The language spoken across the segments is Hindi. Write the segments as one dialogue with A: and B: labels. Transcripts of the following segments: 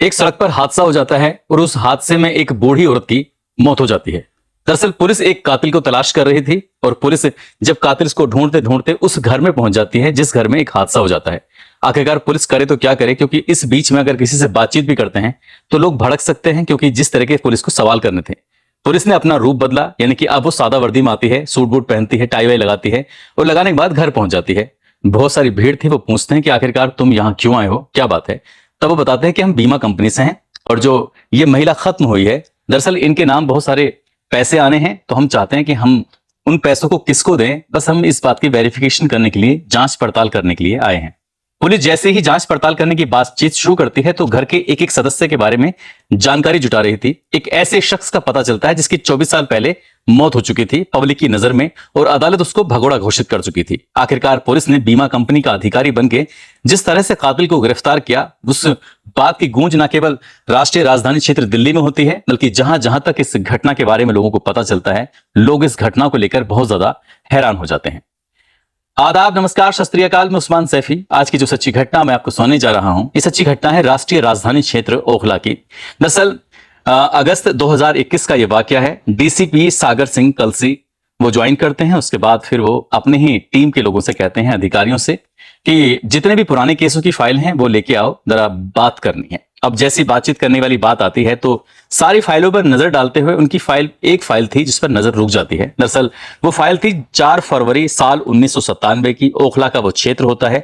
A: एक सड़क पर हादसा हो जाता है और उस हादसे में एक बूढ़ी औरत की मौत हो जाती है। दरअसल पुलिस एक कातिल को तलाश कर रही थी और पुलिस जब कातिल को ढूंढते ढूंढते उस घर में पहुंच जाती है जिस घर में एक हादसा हो जाता है। आखिरकार पुलिस करे तो क्या करे, क्योंकि इस बीच में अगर किसी से बातचीत भी करते हैं तो लोग भड़क सकते हैं, क्योंकि जिस तरह के पुलिस को सवाल करने थे। पुलिस ने अपना रूप बदला, यानी कि अब वो सादा वर्दी में आती है, सूट बूट पहनती है, टाई वाई लगाती है और लगाने के बाद घर पहुंच जाती है। बहुत सारी भीड़ थी। वो पूछते हैं कि आखिरकार तुम यहाँ क्यों आए हो, क्या बात है। तब वो बताते हैं कि हम बीमा कंपनी से हैं और जो ये महिला खत्म हुई है, दरअसल इनके नाम बहुत सारे पैसे आने हैं, तो हम चाहते हैं कि हम उन पैसों को किसको दें। बस हम इस बात की वेरिफिकेशन करने के लिए, जांच पड़ताल करने के लिए आए हैं। पुलिस जैसे ही जांच पड़ताल करने की बातचीत शुरू करती है तो घर के एक एक सदस्य के बारे में जानकारी जुटा रही थी। एक ऐसे शख्स का पता चलता है जिसकी 24 साल पहले मौत हो चुकी थी पब्लिक की नजर में, और अदालत उसको भगोड़ा घोषित कर चुकी थी। आखिरकार पुलिस ने बीमा कंपनी का अधिकारी बनके जिस तरह से कातिल को गिरफ्तार किया, उस बात की गूंज न केवल राष्ट्रीय राजधानी क्षेत्र दिल्ली में होती है, बल्कि जहां जहां तक इस घटना के बारे में लोगों को पता चलता है, लोग इस घटना को लेकर बहुत ज्यादा हैरान हो जाते हैं। आदाब, नमस्कार, सत श्री अकाल। मैं उस्मान सैफी। आज की जो सच्ची घटना मैं आपको सुनाने जा रहा हूं, ये सच्ची घटना है राष्ट्रीय राजधानी क्षेत्र ओखला की। दरअसल अगस्त 2021 का ये वाकया है। डीसीपी सागर सिंह कलसी वो ज्वाइन करते हैं। उसके बाद फिर वो अपने ही टीम के लोगों से कहते हैं, अधिकारियों से, कि जितने भी पुराने केसों की फाइल हैं वो लेके आओ, जरा बात करनी है। अब जैसी बातचीत करने वाली बात आती है तो सारी फाइलों पर नजर डालते हुए उनकी एक फाइल थी जिस पर नजर रुक जाती है। दरअसल वो फाइल थी 4 फरवरी साल 1997 की। ओखला का वो क्षेत्र होता है।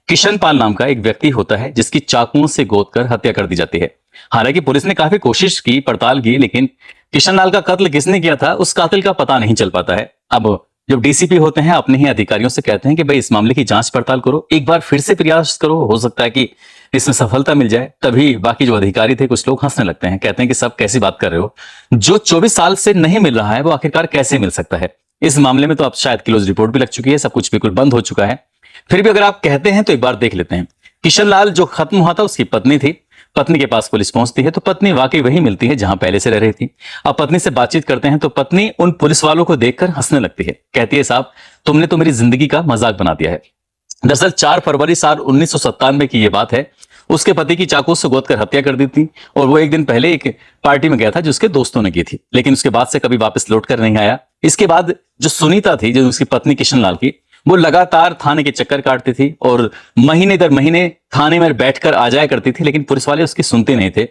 A: किशन पाल नाम का एक व्यक्ति होता है जिसकी चाकुओं से गोद कर हत्या कर दी जाती है। हालांकि पुलिस ने काफी कोशिश की, पड़ताल की, लेकिन किशन लाल का कत्ल किसने किया था उस कातिल का पता नहीं चल पाता है। अब जब डीसीपी होते हैं अपने ही अधिकारियों से कहते हैं कि भाई इस मामले की जांच पड़ताल करो, एक बार फिर से प्रयास करो, हो सकता है कि इसमें सफलता मिल जाए। तभी बाकी जो अधिकारी थे कुछ लोग हंसने लगते हैं, कहते हैं कि सब कैसी बात कर रहे हो, जो 24 साल से नहीं मिल रहा है वो आखिरकार कैसे मिल सकता है। इस मामले में तो अब शायद क्लोज रिपोर्ट भी लग चुकी है, सब कुछ बिल्कुल बंद हो चुका है। फिर भी अगर आप कहते हैं तो एक बार देख लेते हैं। किशन लाल जो खत्म हुआ था उसकी पत्नी थी। पत्नी के पास पुलिस पहुंचती है तो पत्नी वाकई वही मिलती है जहां पहले से रह रही थी। अब पत्नी से बातचीत करते हैं तो पत्नी उन पुलिस वालों को देखकर हंसने लगती है, कहती है, साहब तुमने तो मेरी जिंदगी का मजाक बना दिया है। दरअसल 4 फरवरी साल 1997 की यह बात है। उसके पति की चाकू से गोद कर हत्या कर दी थी और वो एक दिन पहले एक पार्टी में गया था जो उसके दोस्तों ने की थी, लेकिन उसके बाद से कभी वापस लौट कर नहीं आया। इसके बाद जो सुनीता थी, जो उसकी पत्नी किशन लाल की, वो लगातार थाने के चक्कर काटती थी और महीने दर महीने थाने में बैठकर आ जाया करती थी, लेकिन पुलिस वाले उसकी सुनते नहीं थे।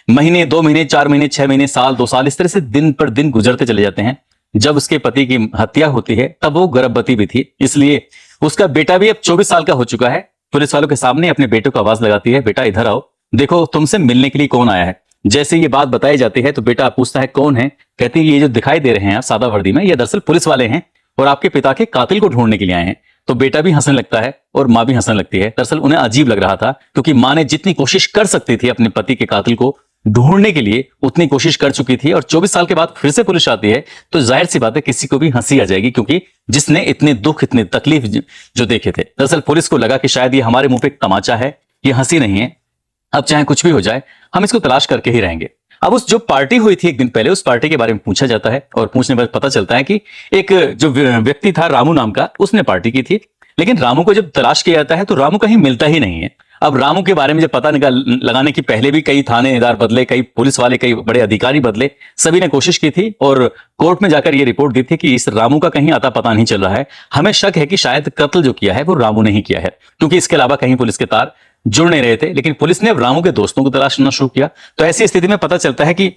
A: महीने, 2 महीने, 4 महीने, 6 महीने, साल, 2 साल, इस तरह से दिन पर दिन गुजरते चले जाते हैं। जब उसके पति की हत्या होती है तब वो गर्भवती भी थी, इसलिए उसका बेटा भी अब 24 साल का हो चुका है। पुलिस वालों के सामने अपने बेटे को आवाज लगाती है, बेटा इधर आओ, देखो तुमसे मिलने के लिए कौन आया है। जैसे ये बात बताई जाती है तो बेटा पूछता है, कौन है। कहती है, ये जो दिखाई दे रहे हैं आप सादा वर्दी में, ये दरअसल पुलिस वाले हैं और आपके पिता के कातिल को ढूंढने के लिए आए हैं। तो बेटा भी हंसने लगता है और माँ भी हंसने लगती है। दरअसल उन्हें अजीब लग रहा था, क्योंकि माँ ने जितनी कोशिश कर सकती थी अपने पति के कातिल को ढूंढने के लिए उतनी कोशिश कर चुकी थी, और 24 साल के बाद फिर से पुलिस आती है तो जाहिर सी बात है किसी को भी हंसी आ जाएगी, क्योंकि जिसने इतने दुख, इतने तकलीफ जो देखे थे। दरअसल पुलिस को लगा कि शायद ये हमारे मुंह पे तमाचा है, ये हंसी नहीं है, अब चाहे कुछ भी हो जाए हम इसको तलाश करके ही रहेंगे। अब उस जो पार्टी हुई थी एक दिन पहले, उस पार्टी के बारे में पूछा जाता है और पूछने पर पता चलता है कि एक जो व्यक्ति था रामू नाम का, उसने पार्टी की थी। लेकिन रामू को जब तलाश किया जाता है तो रामू कहीं मिलता ही नहीं है। अब रामू के बारे में जब पता लगाने की पहले भी कई थानेदार बदले, कई पुलिस वाले, कई बड़े अधिकारी बदले, सभी ने कोशिश की थी और कोर्ट में जाकर यह रिपोर्ट दी थी कि इस रामू का कहीं आता पता नहीं चल रहा है। हमें शक है कि शायद कत्ल जो किया है वो रामू ने ही किया है, क्योंकि इसके अलावा कहीं पुलिस के तार जुड़ नहीं रहे थे। लेकिन पुलिस ने अब रामू के दोस्तों को तलाशना शुरू किया तो ऐसी स्थिति में पता चलता है कि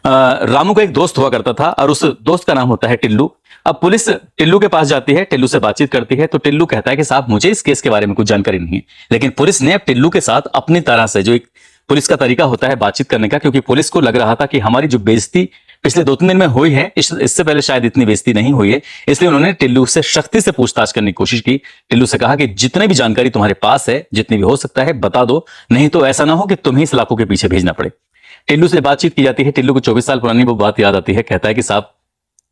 A: रामू का एक दोस्त हुआ करता था और उस दोस्त का नाम होता है टिल्लू। अब पुलिस टिल्लू के पास जाती है, टिल्लू से बातचीत करती है तो टिल्लू कहता है कि साहब मुझे इस केस के बारे में कुछ जानकारी नहीं है। लेकिन पुलिस ने अब टिल्लू के साथ अपनी तरह से, जो एक पुलिस का तरीका होता है बातचीत करने का, क्योंकि पुलिस को लग रहा था कि हमारी जो बेइज्जती पिछले 2-3 दिन में हुई है, इससे पहले शायद इतनी बेइज्जती नहीं हुई है, इसलिए उन्होंने टिल्लू से सख्ती से पूछताछ करने की कोशिश की। टिल्लू से कहा कि जितने भी जानकारी तुम्हारे पास है, जितनी भी हो सकता है बता दो, नहीं तो ऐसा ना हो कि तुम्हें इस लाखों के पीछे भेजना पड़े। टिल्लू से बातचीत की जाती है। टिल्लू को 24 साल पुरानी वो बात याद आती है। कहता है कि साहब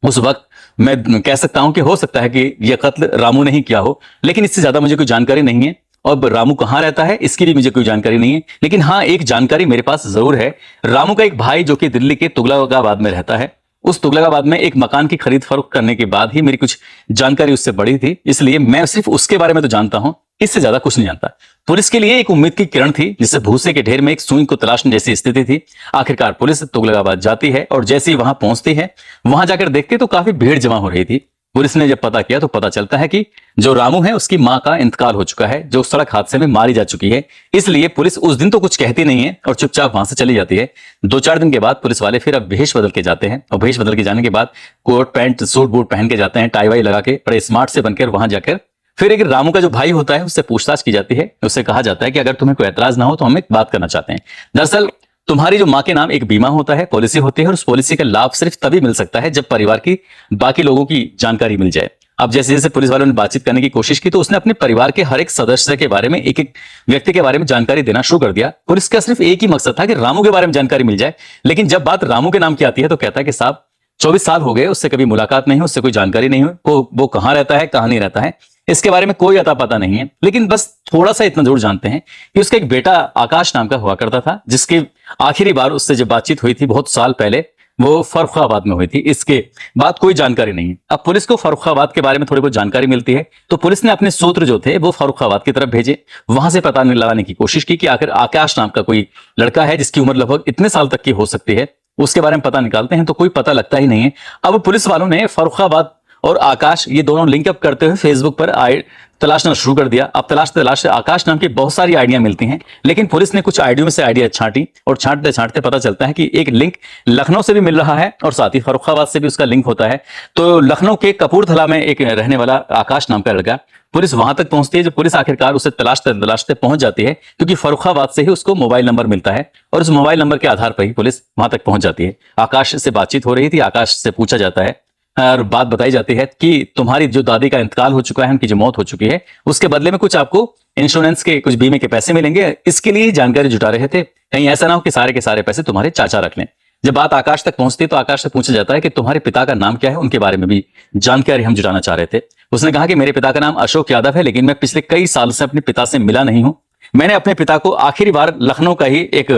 A: उस वक्त मैं कह सकता हूं कि हो सकता है कि यह कत्ल रामू ने ही किया हो, लेकिन इससे ज्यादा मुझे कोई जानकारी नहीं है। अब रामू कहां रहता है इसकी भी मुझे कोई जानकारी नहीं है, लेकिन हाँ एक जानकारी मेरे पास जरूर है। रामू का एक भाई जो कि दिल्ली के तुगलकाबाद में रहता है, उस तुगलकाबाद में एक मकान की खरीद फरोख्त करने के बाद ही मेरी कुछ जानकारी उससे बढ़ी थी, इसलिए मैं सिर्फ उसके बारे में तो जानता हूं, इससे ज्यादा कुछ नहीं जानता। पुलिस के लिए एक उम्मीद की किरण थी, जिससे भूसे के ढेर में एक सुई को तलाशने जैसी स्थिति थी। आखिरकार पुलिस तुगलकाबाद जाती है और जैसे ही वहां पहुंचती है, वहां जाकर देखते तो काफी भीड़ जमा हो रही थी। पुलिस ने जब पता किया तो पता चलता है कि जो रामू है उसकी मां का इंतकाल हो चुका है, जो सड़क हादसे में मारी जा चुकी है। इसलिए पुलिस उस दिन तो कुछ कहती नहीं है और चुपचाप वहां से चली जाती है। 2-4 दिन के बाद पुलिस वाले फिर अब भेष बदल के जाते हैं और भेष बदल के जाने के बाद कोट पैंट सूट बूट पहन के जाते हैं, टाई वाई लगा के बड़े स्मार्ट से बनकर वहां जाकर फिर एक रामू का जो भाई होता है उससे पूछताछ की जाती है। उससे कहा जाता है कि अगर तुम्हें कोई एतराज ना हो तो हम एक बात करना चाहते हैं। दरअसल तुम्हारी जो मां के नाम एक बीमा होता है, पॉलिसी होती है, और उस पॉलिसी का लाभ सिर्फ तभी मिल सकता है जब परिवार की बाकी लोगों की जानकारी मिल जाए। अब जैसे जैसे पुलिस वालों ने बातचीत करने की कोशिश की तो उसने अपने परिवार के हर एक सदस्य के बारे में, एक एक व्यक्ति के बारे में जानकारी देना शुरू कर दिया। पुलिस का सिर्फ एक ही मकसद था कि रामू के बारे में जानकारी मिल जाए। लेकिन जब बात रामू के नाम की आती है तो कहता है कि साहब 24 साल हो गए, उससे कभी मुलाकात नहीं हुई, उससे कोई जानकारी नहीं हुई, वो कहाँ रहता है, कहाँ नहीं रहता है, इसके बारे में कोई अता पता नहीं है। लेकिन बस थोड़ा सा इतना जरूर जानते हैं कि उसका एक बेटा आकाश नाम का हुआ करता था, जिसकी आखिरी बार उससे जब बातचीत हुई थी बहुत साल पहले, वो फर्रुखाबाद में हुई थी। इसके बाद कोई जानकारी नहीं है। अब पुलिस को फर्रुखाबाद के बारे में थोड़ी बहुत जानकारी मिलती है तो पुलिस ने अपने सूत्र जो थे वो फर्रुखाबाद की तरफ भेजे। वहां से पता लगाने की कोशिश की कि आखिर आकाश नाम का कोई लड़का है जिसकी उम्र लगभग इतने साल तक की हो सकती है, उसके बारे में पता निकालते हैं तो कोई पता लगता ही नहीं है। अब पुलिस वालों ने फर्रुखाबाद और आकाश ये दोनों लिंकअप करते हुए फेसबुक पर तलाशना शुरू कर दिया। अब तलाश आकाश नाम की बहुत सारी आइडिया मिलती हैं, लेकिन पुलिस ने कुछ आइडिया में से आइडिया छांटी और छांटते छांटते पता चलता है कि एक लिंक लखनऊ से भी मिल रहा है और साथ ही फर्रुखाबाद से भी उसका लिंक होता है। तो लखनऊ के कपूरथला में एक रहने वाला आकाश नाम का लड़का, पुलिस वहां तक पहुंचती है। जब पुलिस आखिरकार उसे तलाशते तलाशते पहुंच जाती है, क्योंकि फर्रुखाबाद से ही उसको मोबाइल नंबर मिलता है और उस मोबाइल नंबर के आधार पर ही पुलिस वहां तक पहुंच जाती है। आकाश से बातचीत हो रही थी, आकाश से पूछा जाता है और बात बताई जाती है कि तुम्हारी जो दादी का इंतकाल हो चुका है, उनकी जो मौत हो चुकी है, उसके बदले में कुछ आपको इंश्योरेंस के, कुछ बीमे के पैसे मिलेंगे। इसके लिए जानकारी जुटा रहे थे, कहीं ऐसा ना हो कि सारे के सारे पैसे तुम्हारे चाचा रख लें। जब बात आकाश तक पहुंचती है तो आकाश से पूछा जाता है कि तुम्हारे पिता का नाम क्या है, उनके बारे में भी जानकारी हम जुटाना चाह रहे थे। उसने कहा कि मेरे पिता का नाम अशोक यादव है, लेकिन मैं पिछले कई साल से अपने पिता से मिला नहीं हूं। मैंने अपने पिता को आखिरी बार लखनऊ का ही एक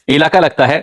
A: इलाका लगता है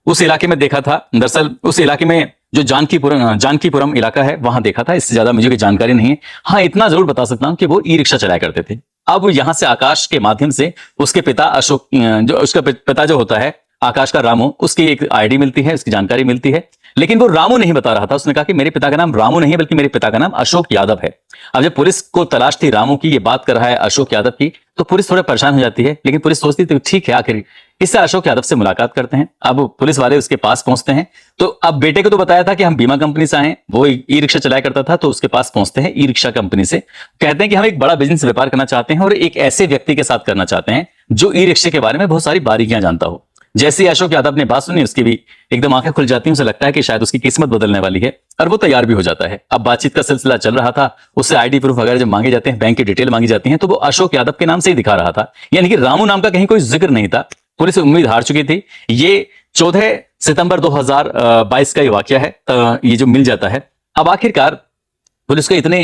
A: उस इलाके में देखा था। दरअसल उस इलाके में जो जानकीपुरम इलाका है वहां देखा था। इससे ज्यादा मुझे कोई जानकारी नहीं है। हाँ, इतना जरूर बता सकता हूं कि वो ई रिक्शा चलाया करते थे। अब यहां से आकाश के माध्यम से उसके पिता अशोक, जो उसका पिता जो होता है आकाश का रामू, उसकी एक आईडी मिलती है, उसकी जानकारी मिलती है। लेकिन वो रामू नहीं बता रहा था। उसने कहा कि मेरे पिता का नाम रामू नहीं है, बल्कि मेरे पिता का नाम अशोक यादव है। अब जब पुलिस को तलाश थी रामू की, ये बात कर रहा है अशोक यादव की, तो पुलिस थोड़ा परेशान हो जाती है। लेकिन पुलिस सोचती थी ठीक है, आखिर इससे अशोक यादव से मुलाकात करते हैं। अब पुलिस वाले उसके पास पहुंचते हैं। तो अब बेटे को तो बताया था कि हम बीमा कंपनी से आए, वो ई रिक्शा चलाया करता था, तो उसके पास पहुंचते हैं ई रिक्शा कंपनी से। कहते हैं कि हम एक बड़ा बिजनेस व्यापार करना चाहते हैं और एक ऐसे व्यक्ति के साथ करना चाहते हैं जो ई रिक्शे के बारे में बहुत सारी बारीकियां जानता हो। जैसे ही अशोक यादव ने बात सुनी, उसकी भी एकदम आंखें खुल जाती हैं। उसे लगता है कि शायद उसकी किस्मत बदलने वाली है और वो तैयार भी हो जाता है। अब बातचीत का सिलसिला चल रहा था। उससे आईडी प्रूफ वगैरह जब मांगे जाते हैं, बैंक की डिटेल मांगी जाती है, तो वो अशोक यादव के नाम से ही दिखा रहा था, यानी कि रामू नाम का कहीं कोई जिक्र नहीं था। पुलिस उम्मीद हार चुकी थी। ये 14 सितंबर 2022 का ये वाकया है, ये जो मिल जाता है। अब आखिरकार पुलिस को इतने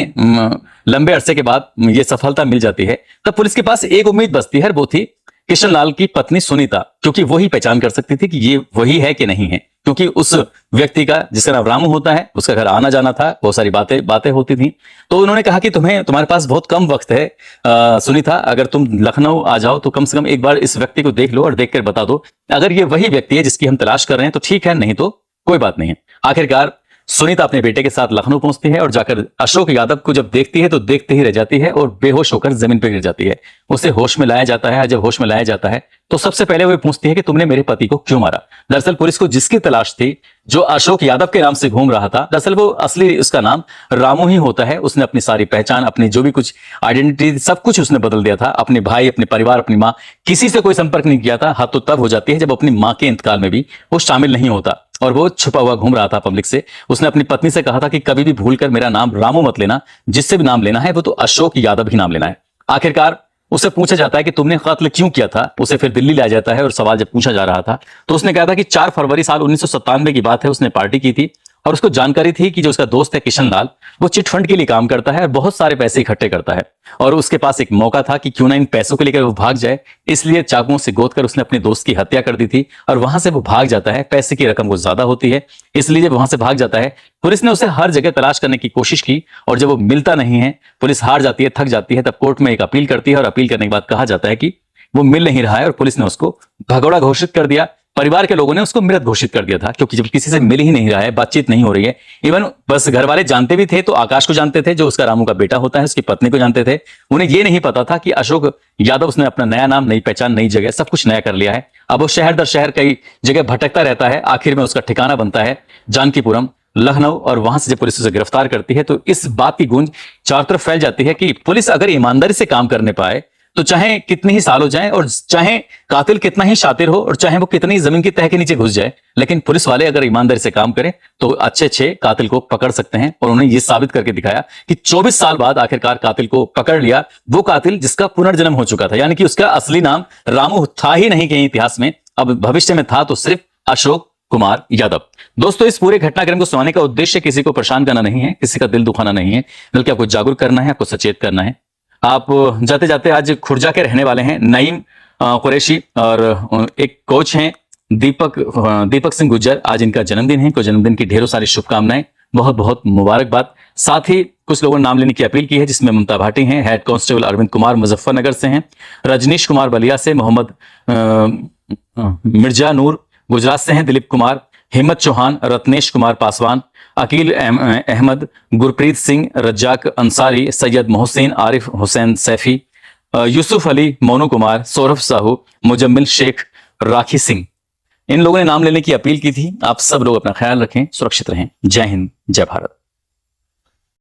A: लंबे अरसे के बाद ये सफलता मिल जाती है। तब पुलिस के पास एक उम्मीद बचती है, वो थी किशन लाल की पत्नी सुनीता, क्योंकि वही पहचान कर सकती थी कि ये वही है कि नहीं है। क्योंकि उस व्यक्ति का, जिसका नाम रामू होता है, उसका घर आना जाना था, बहुत सारी बातें होती थी। तो उन्होंने कहा कि तुम्हारे पास बहुत कम वक्त है सुनीता, अगर तुम लखनऊ आ जाओ तो कम से कम एक बार इस व्यक्ति को देख लो और देखकर बता दो। अगर ये वही व्यक्ति है जिसकी हम तलाश कर रहे हैं तो ठीक है, नहीं तो कोई बात नहीं है। आखिरकार सुनीता अपने बेटे के साथ लखनऊ पहुंचती है और जाकर अशोक यादव को जब देखती है तो देखते ही रह जाती है और बेहोश होकर जमीन पर गिर जाती है। उसे होश में लाया जाता है। जब होश में लाया जाता है तो सबसे पहले वो पूछती है कि तुमने मेरे पति को क्यों मारा। दरअसल पुलिस को जिसकी तलाश थी, जो अशोक यादव के नाम से घूम रहा था, दरअसल वो असली उसका नाम रामू ही होता है। उसने अपनी सारी पहचान, अपनी जो भी कुछ आइडेंटिटी, सब कुछ उसने बदल दिया था। अपने भाई, अपने परिवार, अपनी माँ, किसी से कोई संपर्क नहीं किया था। हाथ तो तब हो जाती है जब अपनी माँ के इंतकाल में भी वो शामिल नहीं होता और वो छुपा हुआ घूम रहा था पब्लिक से। उसने अपनी पत्नी से कहा था कि कभी भी भूलकर मेरा नाम रामू मत लेना, जिससे भी नाम लेना है वो तो अशोक यादव ही नाम लेना है। आखिरकार उससे पूछा जाता है कि तुमने कत्ल क्यों किया था। उसे फिर दिल्ली लाया जाता है और सवाल जब पूछा जा रहा था तो उसने कहा था कि 4 फरवरी साल 1997 की बात है, उसने पार्टी की थी और उसको जानकारी थी कि जो उसका दोस्त है किशन लाल, वो चिट फंड के लिए काम करता है और बहुत सारे पैसे इकट्ठे करता है, और उसके पास एक मौका था कि क्यों ना इन पैसों को लेकर वो भाग जाए। इसलिए चाकुओं से गोद कर उसने अपने दोस्त की हत्या कर दी थी, और वहां से वो भाग जाता है। पैसे की रकम वो ज्यादा होती है, इसलिए जब वहां से भाग जाता है, पुलिस ने उसे हर जगह तलाश करने की कोशिश की, और जब वो मिलता नहीं है, पुलिस हार जाती है, थक जाती है, तब कोर्ट में एक अपील करती है, और अपील करने के बाद कहा जाता है कि वो मिल नहीं रहा है, और पुलिस ने उसको भगोड़ा घोषित कर दिया। परिवार के लोगों ने उसको मृत घोषित कर दिया था, क्योंकि जब किसी से मिल ही नहीं रहा है, बातचीत नहीं हो रही है। इवन बस घर वाले जानते भी थे तो आकाश को जानते थे, जो उसका रामू का बेटा होता है, उसकी पत्नी को जानते थे। उन्हें ये नहीं पता था कि अशोक यादव, उसने अपना नया नाम, नई पहचान, नई जगह, सब कुछ नया कर लिया है। अब वो शहर दर शहर कई जगह भटकता रहता है। आखिर में उसका ठिकाना बनता है जानकीपुरम, लखनऊ, और वहां से जब पुलिस उसे गिरफ्तार करती है तो इस बात की गूंज चारों तरफ फैल जाती है कि पुलिस अगर ईमानदारी से काम करने पाए तो चाहे कितने ही साल हो जाएं, और चाहे कातिल कितना ही शातिर हो, और चाहे वो कितनी जमीन की तह के नीचे घुस जाए, लेकिन पुलिस वाले अगर ईमानदारी से काम करें तो अच्छे कातिल को पकड़ सकते हैं। और उन्होंने ये साबित करके दिखाया कि 24 साल बाद आखिरकार कातिल को पकड़ लिया, वो कातिल जिसका पुनर्जन्म हो चुका था, यानी कि उसका असली नाम रामू था ही नहीं कहीं इतिहास में, अब भविष्य में था तो सिर्फ अशोक कुमार यादव। दोस्तों, इस पूरे घटनाक्रम को सुनाने का उद्देश्य किसी को परेशान करना नहीं है, किसी का दिल दुखाना नहीं है, बल्कि आपको जागरूक करना है, आपको सचेत करना है। आप जाते जाते आज खुर्जा के रहने वाले हैं नईम कुरैशी, और एक कोच हैं दीपक सिंह गुज्जर, आज इनका जन्मदिन है। इनको जन्मदिन की ढेरों सारी शुभकामनाएं, बहुत बहुत मुबारकबाद। साथ ही कुछ लोगों ने नाम लेने की अपील की है, जिसमें ममता भाटी हैं, हेड कांस्टेबल अरविंद कुमार मुजफ्फरनगर से हैं, रजनीश कुमार बलिया से, मोहम्मद मिर्जा नूर गुजरात से हैं, दिलीप कुमार, हिम्मत चौहान, रत्नेश कुमार पासवान, अकील अहमद, गुरप्रीत सिंह, रज्जाक अंसारी, सैयद मोहसिन, आरिफ हुसैन सैफी, यूसुफ अली, मोनू कुमार, सौरभ साहू, मुजम्मिल शेख, राखी सिंह, इन लोगों ने नाम लेने की अपील की थी। आप सब लोग अपना ख्याल रखें, सुरक्षित रहें। जय हिंद, जय भारत।